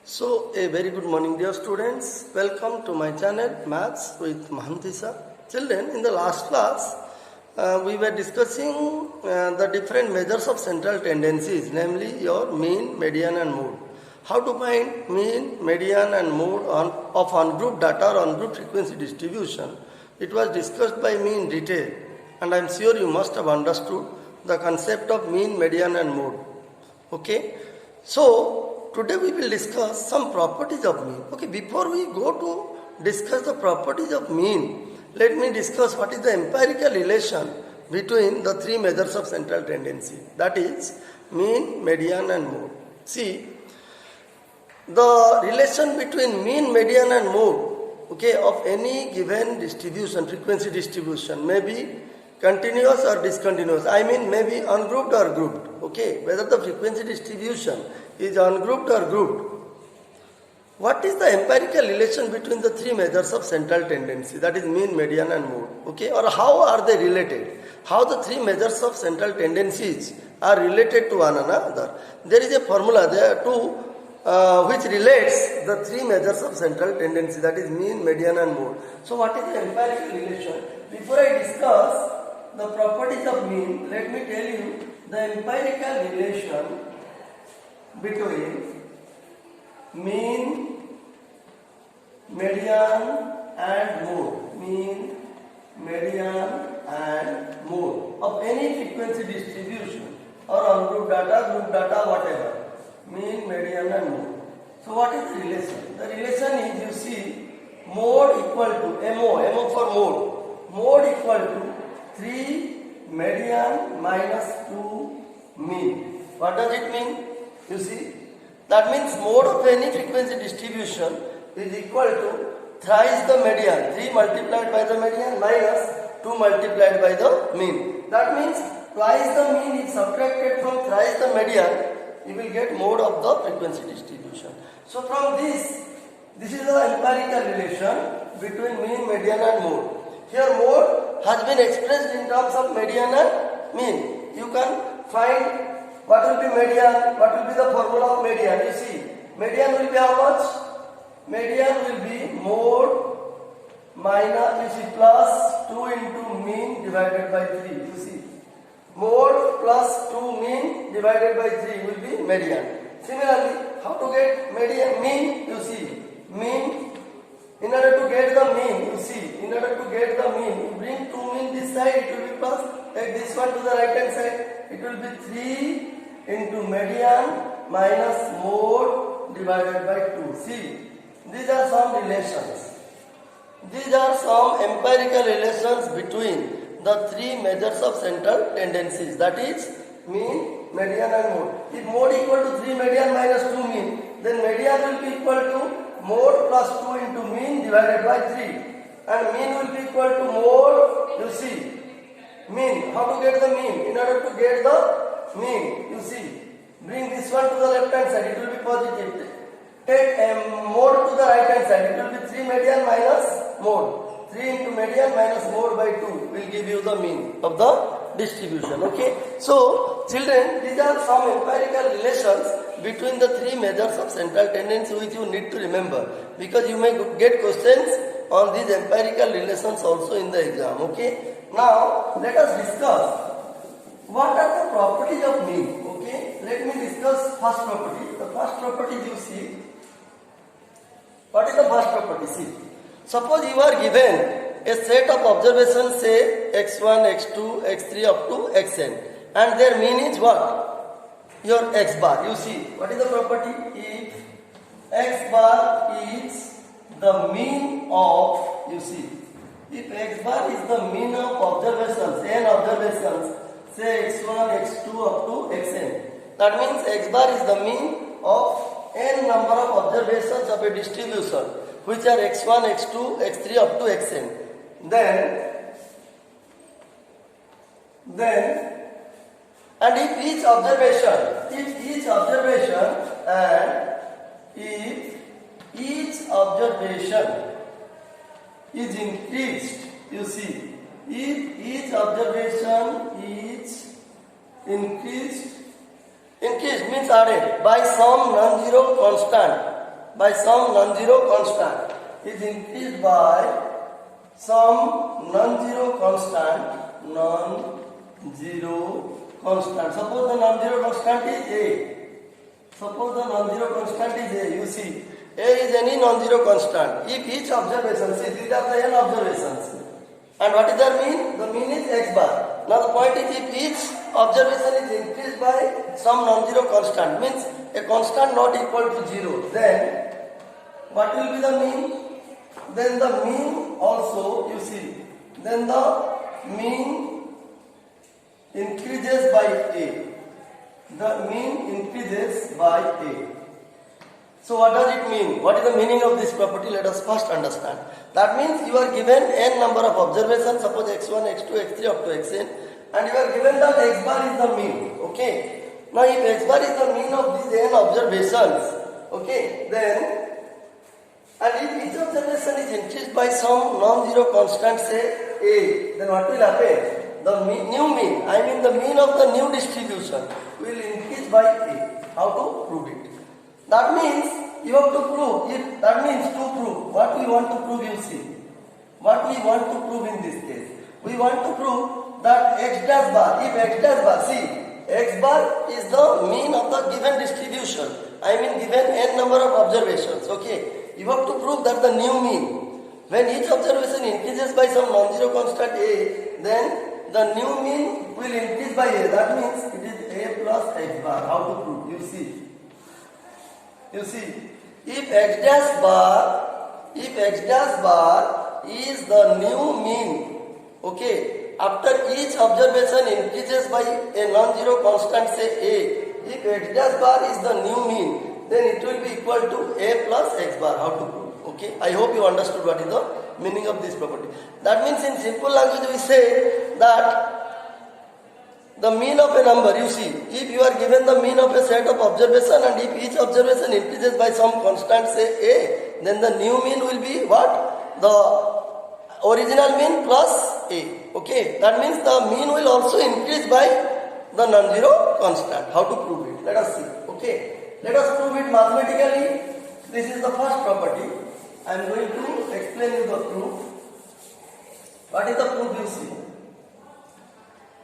So, a very good morning, dear students. Welcome to my channel, Maths with Mahantisa. Children, in the last class, we were discussing the different measures of central tendencies, namely your mean, median, and mode. How to find mean, median, and mode of ungrouped data or ungrouped frequency distribution. It was discussed by me in detail, and I am sure you must have understood the concept of mean, median, and mode. Okay? So, today we will discuss some properties of mean. Okay, before we go to discuss the properties of mean, let me discuss what is the empirical relation between the three measures of central tendency. That is mean, median, and mode. See, the relation between mean, median, and mode, okay, of any given distribution, frequency distribution, may be continuous or discontinuous. I mean, may be ungrouped or grouped. Okay, whether the frequency distribution is ungrouped or grouped. What is the empirical relation between the three measures of central tendency, that is mean, median, and mode? Okay, or how are they related? How the three measures of central tendencies are related to one another? There is a formula there too which relates the three measures of central tendency, that is mean, median, and mode. So what is the empirical relation? Before I discuss the properties of mean, let me tell you the empirical relation between mean, median, and mode. Mean, median, and mode of any frequency distribution or ungrouped data, group data, whatever. Mean, median, and mode. So what is the relation? The relation is, you see, mode equal to MO for mode. Mode equal to 3 median minus 2 mean. What does it mean? You see, that means mode of any frequency distribution is equal to thrice the median, 3 multiplied by the median minus 2 multiplied by the mean. That means twice the mean is subtracted from thrice the median, you will get mode of the frequency distribution. So from this is the empirical relation between mean, median, and mode. Here mode has been expressed in terms of median and mean. You can find what will be median, what will be the formula of median. You see, median will be how much? Median will be mode minus, you see, plus 2 into mean divided by 3. You see, mode plus 2 mean divided by 3 will be median. Similarly, how to get median, mean? You see, mean, in order to get the mean, you see, in order to get the mean, you bring 2 mean this side, it will be plus, take this one to the right hand side, it will be 3 into median minus mode divided by 2. See, these are some relations. These are some empirical relations between the three measures of central tendencies, that is mean, median, and mode. If mode equal to 3 median minus 2 mean, then median will be equal to mode plus 2 into mean divided by 3, and mean will be equal to mode, you see, mean. How to get the mean? In order to get the mean, you see, bring this one to the left hand side, it will be positive. Take mode to the right hand side, it will be 3 median minus mode. 3 into median minus mode by 2 will give you the mean of the distribution. Okay, so children, these are some empirical relations between the three measures of central tendency which you need to remember, because you may get questions on these empirical relations also in the exam. Okay, now let us discuss what are the properties of mean. Okay, let me discuss first property. The first property, you see, what is the first property? See, suppose you are given a set of observations, say x1, x2, x3 up to xn, and their mean is what? Your x bar. You see, what is the property? If x bar is the mean of, you see, if x bar is the mean of observations, n observations, say x1, x2 up to xn, that means x bar is the mean of n number of observations of a distribution, which are x1, x2, x3 up to xn. Then and if each observation is increased, you see, if each observation is increased means added by some non-zero constant, by some non-zero constant is increased by some non-zero constant. Suppose the non-zero constant is A. Suppose the non-zero constant is A. You see, A is any non-zero constant. If each observation, see these are the n observations. And what is the mean? The mean is x bar. Now the point is, if each observation is increased by some non-zero constant, means a constant not equal to 0, then what will be the mean? Then the mean also, you see, then the mean increases by A. The mean increases by A. So what does it mean? What is the meaning of this property? Let us first understand. That means you are given n number of observations, suppose x1, x2, x3 up to xn, and you are given that x bar is the mean. Okay. Now if x bar is the mean of these n observations, okay, then, and if each observation is increased by some non-zero constant, say A, then what will happen? The new mean, I mean the mean of the new distribution will increase by A. How to prove it? That means you have to prove, that means to prove, what we want to prove, you see. What we want to prove in this case? We want to prove that x dash bar, if x dash bar, see, x bar is the mean of the given distribution. I mean given n number of observations, okay. You have to prove that the new mean, when each observation increases by some non-zero constant A, then the new mean will increase by A. That means it is A plus x bar. How to prove? You see, if x dash bar is the new mean, okay, after each observation increases by a non-zero constant, say A, if x dash bar is the new mean, then it will be equal to A plus x bar. How to prove? Okay, I hope you understood what is the meaning of this property. That means in simple language we say that the mean of a number, you see, if you are given the mean of a set of observation and if each observation increases by some constant, say A, then the new mean will be what? The original mean plus A. Okay, that means the mean will also increase by the non-zero constant. How to prove it? Let us see. Okay, let us prove it mathematically. This is the first property. I am going to explain you the proof. What is the proof, you see?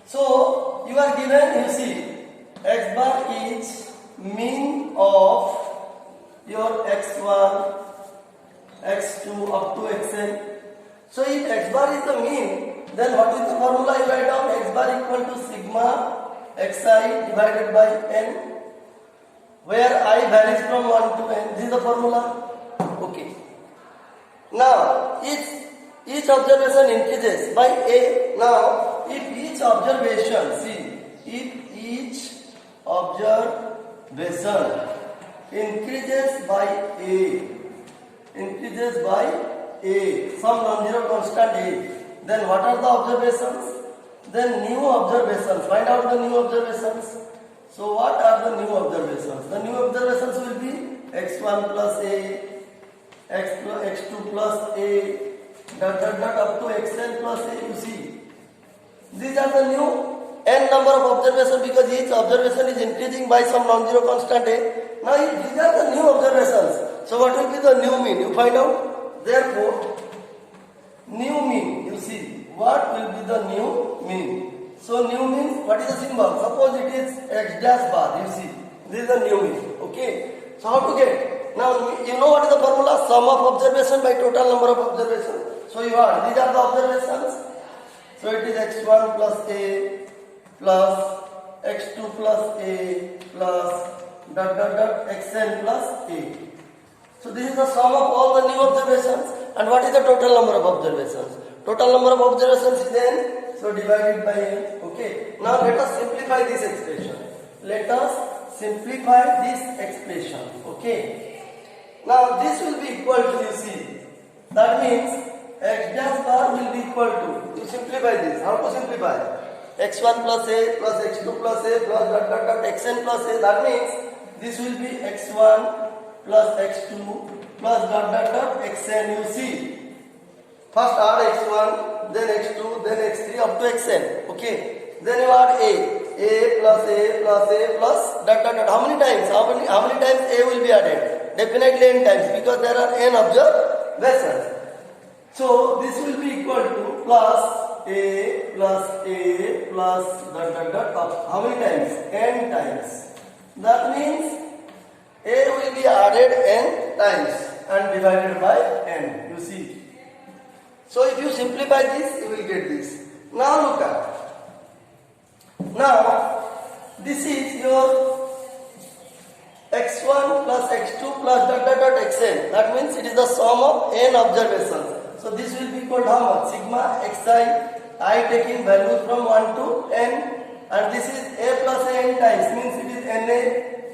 So, you are given, you see, x bar is mean of your x1, x2 up to xn. So, if x bar is the mean, then what is the formula you write down? X bar equal to sigma xi divided by n, where I varies from 1 to n. This is the formula. Okay. Now, each observation increases by A. Now, if each observation, see, if each observation increases by A, some non-zero constant A, then what are the observations? Then new observations. Find out the new observations. So what are the new observations? The new observations will be x1 plus A, x2 plus A, up to xn plus A, you see. These are the new n number of observations because each observation is increasing by some non-zero constant A. Now these are the new observations. So what will be the new mean? You find out. Therefore, new mean, you see, what will be the new mean? So new mean, what is the symbol? Suppose it is x dash bar, you see. This is the new mean. Okay. So how to get? Now you know what is the formula? Sum of observation by total number of observations. So you are, these are the observations. So it is x1 plus A plus x2 plus A plus xn plus A. So this is the sum of all the new observations. And what is the total number of observations? Total number of observations is n. So divided by n. Okay. Now let us simplify this expression. Let us simplify this expression. Okay. Now this will be equal to, you see, that means x dash bar will be equal to, you simplify this. How to simplify? x1 plus A plus x2 plus A plus xn plus A. That means this will be x1 plus x2 plus xn. You see, first add x1, then x2, then x3 up to xn. Okay. Then you add A plus A plus A plus . How many times? How many times A will be added? definitely n times because there are n observations. So this will be equal to plus a plus dot of how many times? N times. That means a will be added n times and divided by n. You see. So if you simplify this, you will get this. Now look at. Now this is your x1 plus x2 plus dot xn. That means it is the sum of n observations. So this will be called how much? Sigma xi, I taking values from 1 to n, and this is a plus n times, means it is na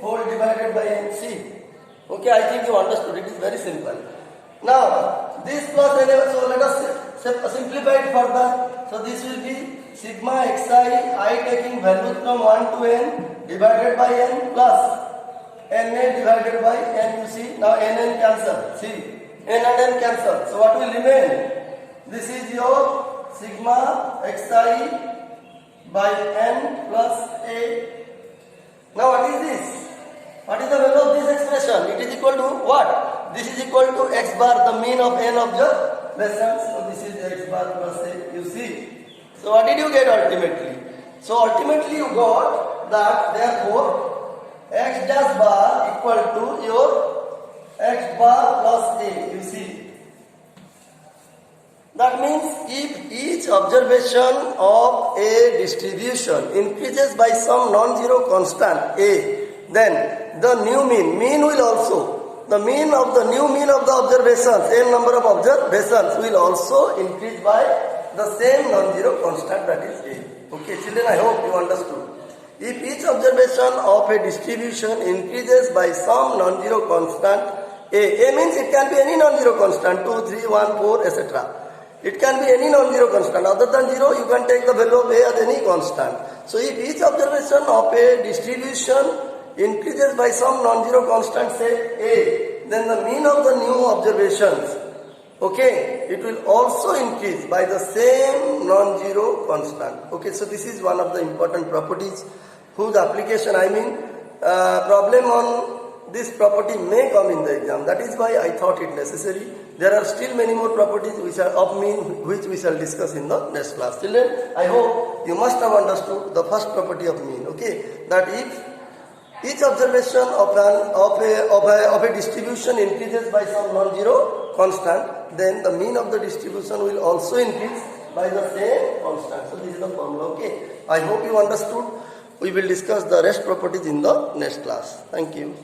whole divided by nc. Okay, I think you understood. It is very simple. Now this plus n, so let us simplify it further. So this will be sigma xi, I taking values from 1 to n divided by n plus na divided by n. You see, now n cancel. See, n and n cancel. So what will remain? This is your sigma xi by n plus a. Now what is this? What is the value of this expression? It is equal to what? This is equal to x bar, the mean of n observations. So this is x bar plus a. You see. So what did you get ultimately? So ultimately you got that therefore x dash bar equal to your x bar plus a. You see. That means if each observation of a distribution increases by some non-zero constant a, then the new mean will also, the mean of the new mean of the observations, n number of observations will also increase by the same non-zero constant, that is a. Okay, children, I hope you understood. If each observation of a distribution increases by some non-zero constant a means it can be any non-zero constant, 2, 3, 1, 4, etc. It can be any non-zero constant. Other than 0, you can take the value of a as any constant. So if each observation of a distribution increases by some non-zero constant, say a, then the mean of the new observations, okay, it will also increase by the same non-zero constant. Okay, so this is one of the important properties whose application, problem on this property may come in the exam. That is why I thought it necessary. There are still many more properties which are of mean, which we shall discuss in the next class. Children, I hope you must have understood the first property of mean. Okay, that if each observation of a distribution increases by some non-zero constant, then the mean of the distribution will also increase by the same constant. So this is the formula. Okay, I hope you understood. We will discuss the rest properties in the next class. Thank you.